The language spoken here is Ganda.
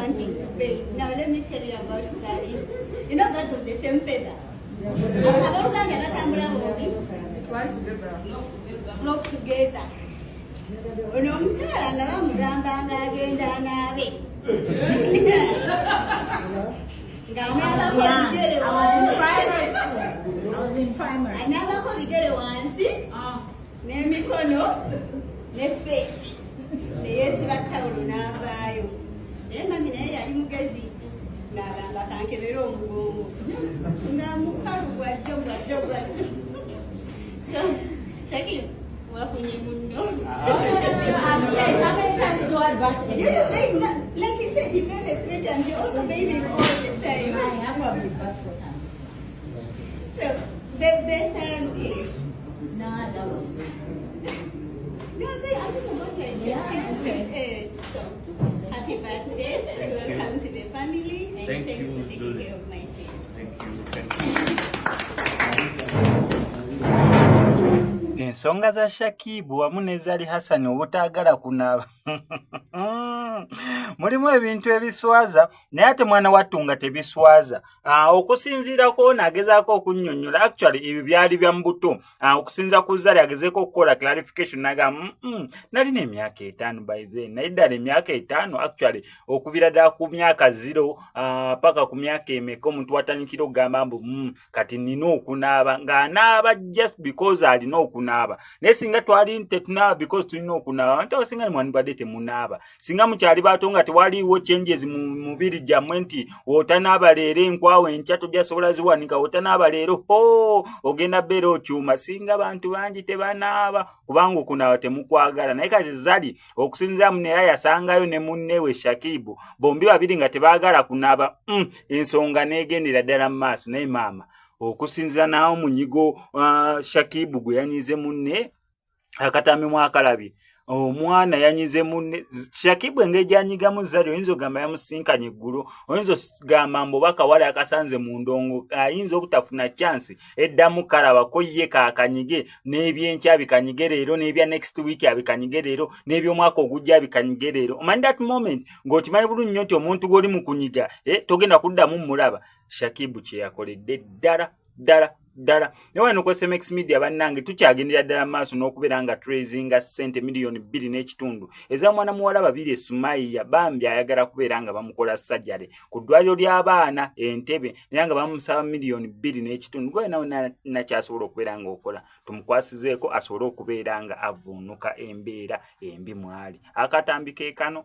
wanting to pay. Now let me tell you about Sally. You know birds of the same feather. Flock together. Unomukyala nga bamugamba ng'agenda naabe. I was in primary. Anabako bigere wansi n'emikono ne face ne yeesiba tawulo n'avaayo. Naye mami naye yali mugezi n'agamba kankebere omugongo nga mukalu bwajjo. So Shaki wafunye munno. Like he said, he made a threat and he also made it all the time. So the sound is no, that was good. No, I don't know what I did. So happy birthday. Welcome to the family and thanks for taking care of my kids. Thank you. Ensonga za Shakibu wamu ne Zali Hassan obutaagala kunaaba mulimu ebintu ebiswaza naye ate mwana wattu nga tebiswaza. Okusinziirako nagezaako okunnyonnyola actually ebyo byali bya mbuto. Okusinza ku Zali agezeeko okukola clarification nagamba nalina emyaka 5 by then naye ddala emyaka 5 actually okubira ddala ku myaka 0 paka ku myaka emeka omuntu watandikira okugamba mbu kati nina okunaaba ng'anaaba just because alina okunaaba. Naye singa twali tetunaaba because tulina okunaaba nti singa ni mwanibadde temunaaba. Singa mukyali bato nga tewaliiwo changes mu mubiri gyammwe nti otanaaba leero enkwawe enkya tojja sobola ziwanika otanaaba leero ogenda beera okyuma. Singa bantu bangi tebanaaba kubanga okunaaba temukwagala. Naye kati Zali okusinziira munera yasangayo ne munnewe Shakibu bombi babiri nga tebaagala kunaaba ensonga neegendera ddala mu maaso. Naye maama okusinziira naawo munyigo Shakibu gwe yanyize munne akatambi mu akalabi omwana yanyize munne Shakibu engeri gyanyigamu Zali oyinza ogamba yamusinkanye eggulu, oyinza ogamba mbobaka wali akasanze mu ndongo ayinza obutafuna chance eddamu kalabako ye kakanyige n'ebyenkya bikanyige leero n'ebya next week abikanyige leero n'ebyomwaka ogujja abikanyige leero. Omanyi that moment ng'okimanyi bulungi nnyo nti omuntu g'oli mu kunyiga togenda kuddamu mulaba. Shakibu kye yakoledde ddala ne wano ku SMX Media bannange tukyagendera ddala maaso n'okubeera nga tracing ssente miliyoni 2.5 eza mwana muwala babiri Sumaiya bambi ayagala kubeera nga bamukola sajjale ku ddwaliro ly'abaana Entebbe naye nga bamusaba miliyoni 2.5 gwe nawe nakyasobola okubeera nga okola tumukwasizeeko asobole okubeera nga avuunuka embeera embi mwali. Akatambi ke kano.